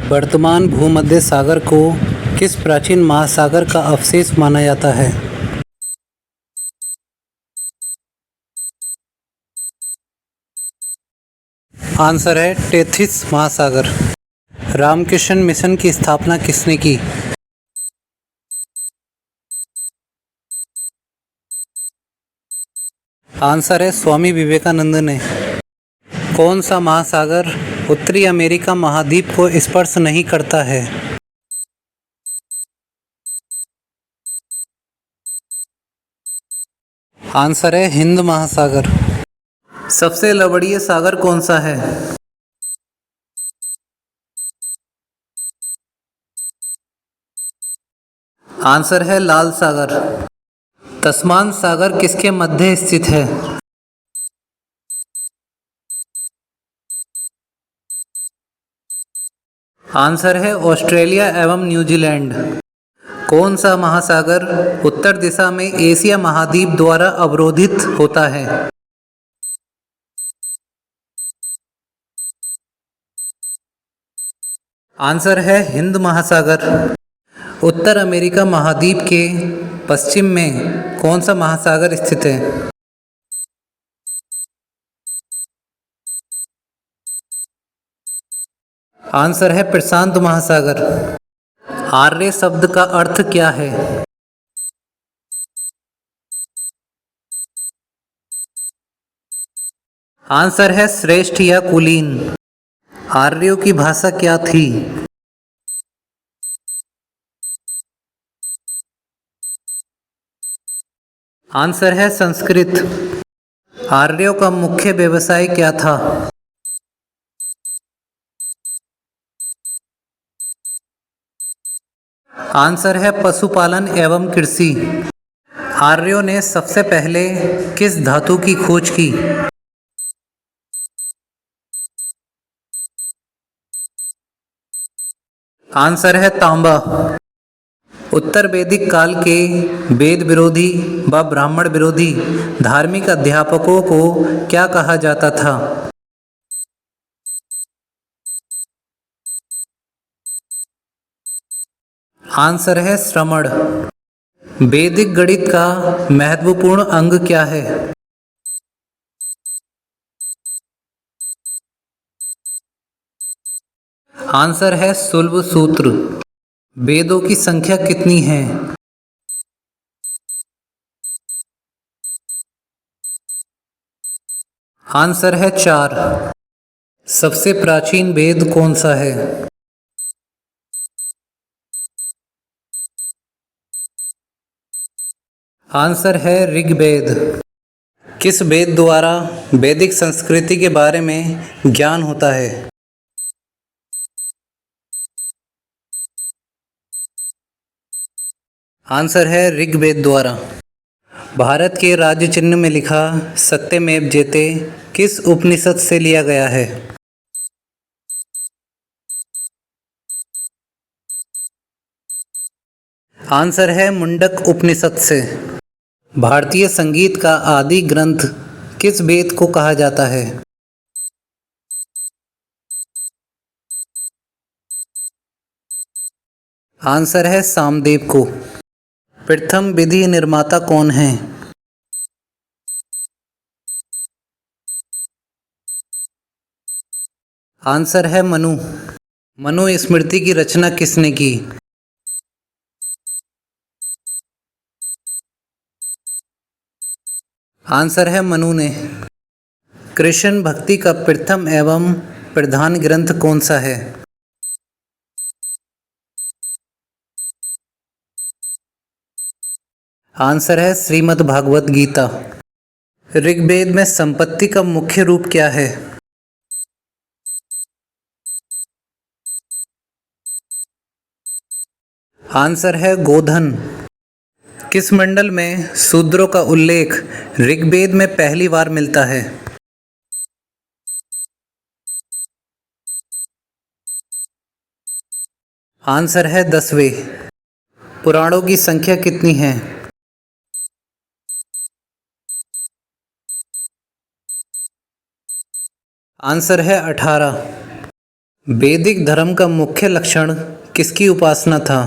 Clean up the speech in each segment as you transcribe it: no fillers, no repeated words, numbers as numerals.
वर्तमान भूमध्य सागर को किस प्राचीन महासागर का अवशेष माना जाता है? आंसर है टेथिस महासागर। रामकृष्ण मिशन की स्थापना किसने की? आंसर है स्वामी विवेकानंद ने। कौन सा महासागर उत्तरी अमेरिका महाद्वीप को स्पर्श नहीं करता है? आंसर है हिंद महासागर। सबसे लवणीय सागर कौन सा है? आंसर है लाल सागर। तस्मान सागर किसके मध्य स्थित है? आंसर है ऑस्ट्रेलिया एवं न्यूजीलैंड। कौन सा महासागर उत्तर दिशा में एशिया महाद्वीप द्वारा अवरोधित होता है? आंसर है हिंद महासागर। उत्तर अमेरिका महाद्वीप के पश्चिम में कौन सा महासागर स्थित है? आंसर है प्रशांत महासागर। आर्य शब्द का अर्थ क्या है? आंसर है श्रेष्ठ या कुलीन। आर्यों की भाषा क्या थी? आंसर है संस्कृत। आर्यों का मुख्य व्यवसाय क्या था? आंसर है पशुपालन एवं कृषि। आर्यों ने सबसे पहले किस धातु की खोज की? आंसर है तांबा। उत्तर वैदिक काल के वेद विरोधी व ब्राह्मण विरोधी धार्मिक अध्यापकों को क्या कहा जाता था? आंसर है श्रमण। वैदिक गणित का महत्वपूर्ण अंग क्या है? आंसर है शुल्ब सूत्र। वेदों की संख्या कितनी है? आंसर है 4। सबसे प्राचीन वेद कौन सा है? आंसर है ऋग्वेद। किस वेद द्वारा वैदिक संस्कृति के बारे में ज्ञान होता है? आंसर है ऋग्वेद द्वारा। भारत के राज्य चिन्ह में लिखा सत्यमेव जयते किस उपनिषद से लिया गया है? आंसर है मुंडक उपनिषद से। भारतीय संगीत का आदि ग्रंथ किस वेद को कहा जाता है? आंसर है सामवेद को। प्रथम विधि निर्माता कौन है? आंसर है मनु। मनु स्मृति की रचना किसने की? आंसर है मनु ने। कृष्ण भक्ति का प्रथम एवं प्रधान ग्रंथ कौन सा है? आंसर है श्रीमद् भागवत गीता। ऋग्वेद में संपत्ति का मुख्य रूप क्या है? आंसर है गोधन। किस मंडल में शूद्रों का उल्लेख ऋग्वेद में पहली बार मिलता है? आंसर है 10वें। पुराणों की संख्या कितनी है? आंसर है 18। वैदिक धर्म का मुख्य लक्षण किसकी उपासना था?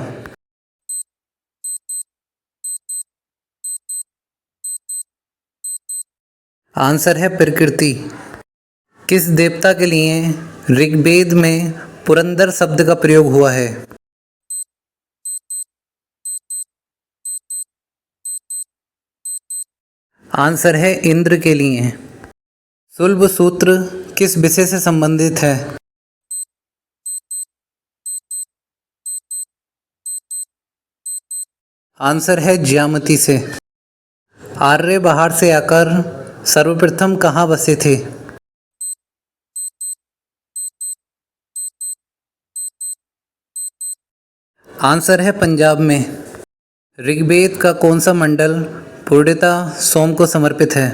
आंसर है प्रकृति। किस देवता के लिए ऋग्वेद में पुरंदर शब्द का प्रयोग हुआ है? आंसर है इंद्र के लिए। शुल्ब सूत्र किस विषय से संबंधित है? आंसर है ज्यामिति से। आर्य बाहर से आकर सर्वप्रथम कहाँ बसे थे? आंसर है पंजाब में। ऋग्वेद का कौन सा मंडल पूर्णतः सोम को समर्पित है?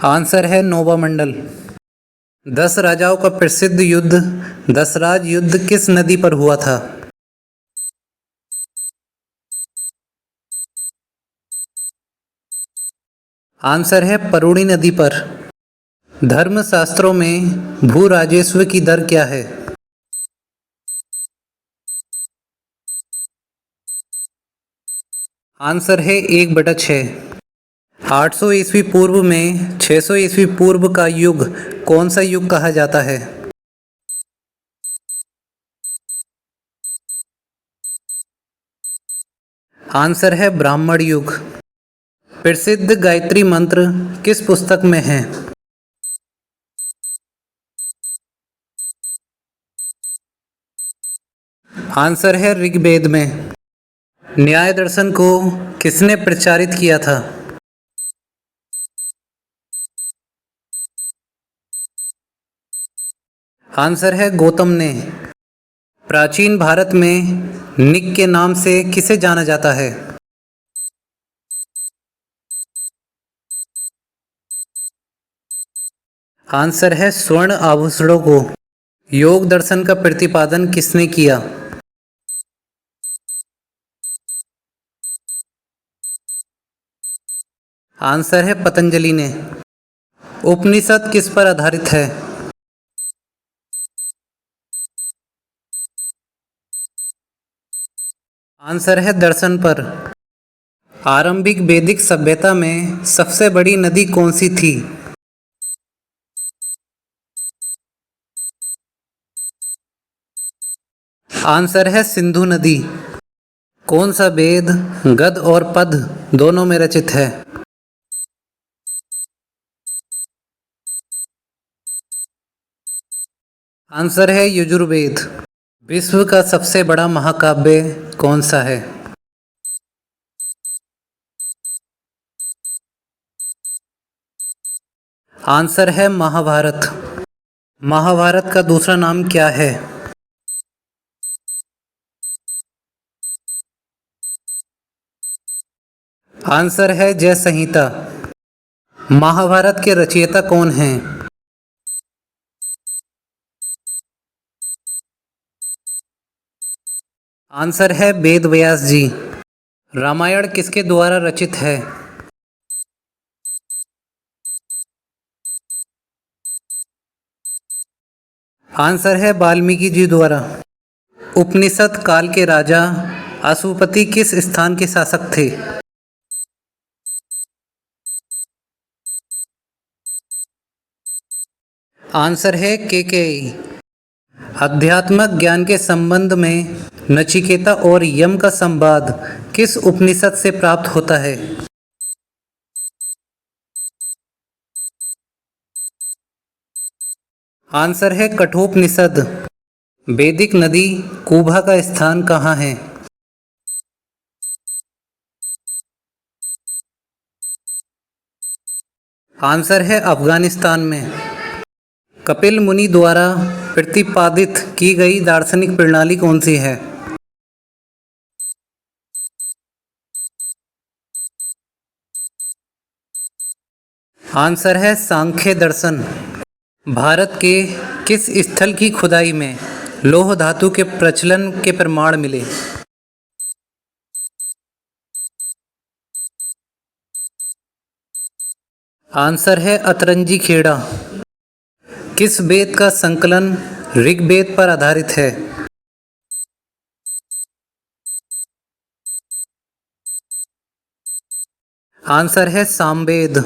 आंसर है नौवा मंडल। 10 राजाओं का प्रसिद्ध युद्ध दसराज युद्ध किस नदी पर हुआ था? आंसर है परूणी नदी पर। धर्मशास्त्रों में भू राजस्व की दर क्या है? आंसर है 1/6। 800 ईस्वी पूर्व में 600 ईस्वी पूर्व का युग कौन सा युग कहा जाता है? आंसर है ब्राह्मण युग। प्रसिद्ध गायत्री मंत्र किस पुस्तक में है? आंसर है ऋग्वेद में। न्याय दर्शन को किसने प्रचारित किया था? आंसर है गौतम ने। प्राचीन भारत में निक के नाम से किसे जाना जाता है? आंसर है स्वर्ण आभूषणों को। योग दर्शन का प्रतिपादन किसने किया? आंसर है पतंजलि ने। उपनिषद किस पर आधारित है? आंसर है दर्शन पर। आरंभिक वैदिक सभ्यता में सबसे बड़ी नदी कौन सी थी? आंसर है सिंधु नदी। कौन सा वेद गद और पद दोनों में रचित है? आंसर है यजुर्वेद। विश्व का सबसे बड़ा महाकाव्य कौन सा है? आंसर है महाभारत। महाभारत का दूसरा नाम क्या है? आंसर है जय संहिता। महाभारत के रचयिता कौन हैं? आंसर है वेद व्यास जी। रामायण किसके द्वारा रचित है? आंसर है वाल्मीकि जी द्वारा। उपनिषद काल के राजा अशुपति किस स्थान के शासक थे? आंसर है केकेयी। अध्यात्मक ज्ञान के संबंध में नचिकेता और यम का संवाद किस उपनिषद से प्राप्त होता है? आंसर है कठोपनिषद। वैदिक नदी कुबा का स्थान कहाँ है? आंसर है अफगानिस्तान में। कपिल मुनि द्वारा प्रतिपादित की गई दार्शनिक प्रणाली कौन सी है? आंसर है सांख्य दर्शन। भारत के किस स्थल की खुदाई में लौह धातु के प्रचलन के प्रमाण मिले? आंसर है अतरंजी खेड़ा। किस वेद का संकलन ऋग्वेद पर आधारित है? आंसर है सामवेद।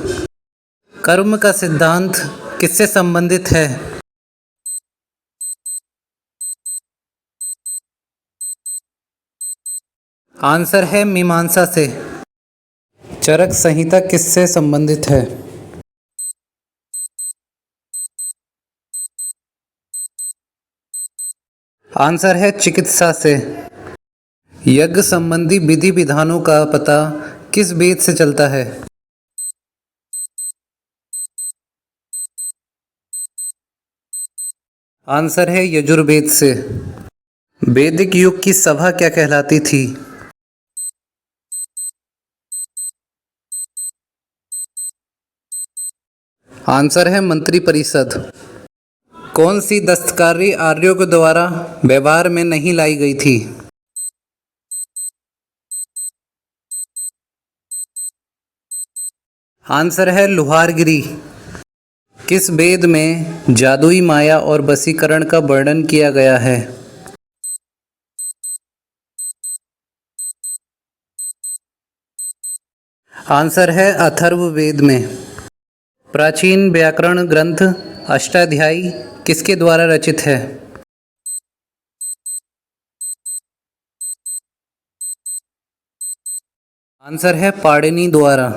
कर्म का सिद्धांत किससे संबंधित है? आंसर है मीमांसा से। चरक संहिता किससे संबंधित है? आंसर है चिकित्सा से। यज्ञ संबंधी विधि विधानों का पता किस वेद से चलता है? आंसर है यजुर्वेद से। वैदिक युग की सभा क्या कहलाती थी? आंसर है मंत्री परिषद। कौन सी दस्तकारी आर्यों के द्वारा व्यवहार में नहीं लाई गई थी? आंसर है लुहारगिरी। किस वेद में जादुई माया और वशीकरण का वर्णन किया गया है? आंसर है अथर्ववेद में। प्राचीन व्याकरण ग्रंथ अष्टाध्यायी किसके द्वारा रचित है? आंसर है पाणिनि द्वारा।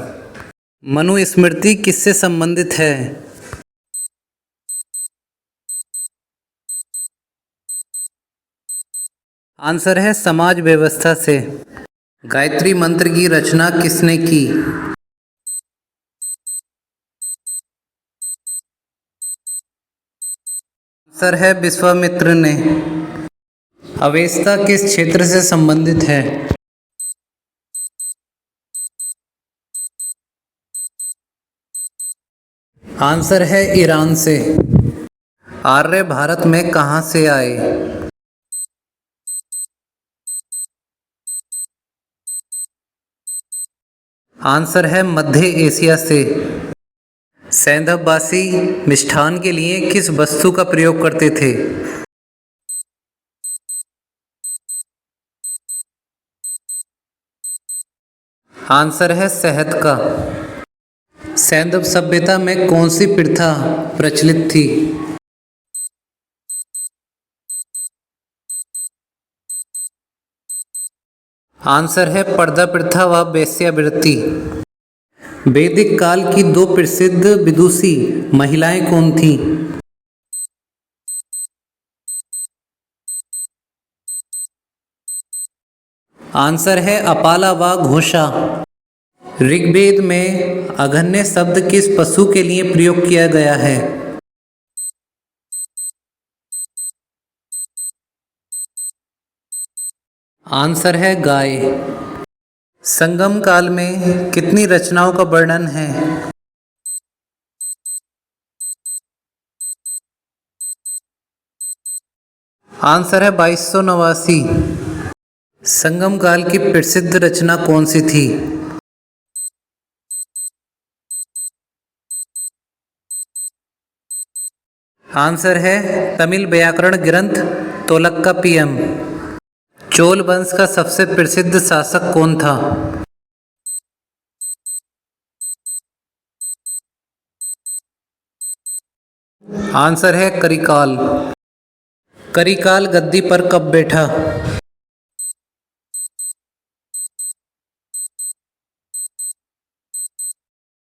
मनुस्मृति किससे संबंधित है? आंसर है समाज व्यवस्था से। गायत्री मंत्र की रचना किसने की? आंसर है विश्वामित्र ने। अवेस्ता किस क्षेत्र से संबंधित है? आंसर है ईरान से। आर्य भारत में कहाँ से आए? आंसर है मध्य एशिया से। सैंधववासी मिष्ठान के लिए किस वस्तु का प्रयोग करते थे? आंसर है शहद का। सैंधव सभ्यता में कौन सी प्रथा प्रचलित थी? आंसर है पर्दा प्रथा व वेश्यावृत्ति। वैदिक काल की दो प्रसिद्ध विदुषी महिलाएं कौन थीं? आंसर है अपाला व घोषा। ऋग्वेद में अघन्य शब्द किस पशु के लिए प्रयोग किया गया है? आंसर है गाय। संगम काल में कितनी रचनाओं का वर्णन है? आंसर है 2289। संगम काल की प्रसिद्ध रचना कौन सी थी? आंसर है तमिल व्याकरण ग्रंथ तोलक्काप्पियम। चोल वंश का सबसे प्रसिद्ध शासक कौन था? आंसर है करिकाल। करिकाल गद्दी पर कब बैठा?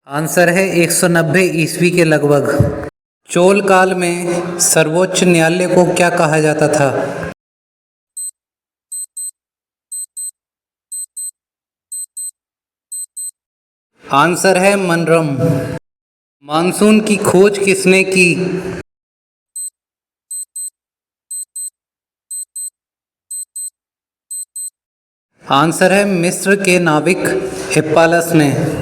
आंसर है 190 ईस्वी के लगभग। चोल काल में सर्वोच्च न्यायालय को क्या कहा जाता था? आंसर है मनरम। मानसून की खोज किसने की? आंसर है मिस्र के नाविक हिप्पालस ने।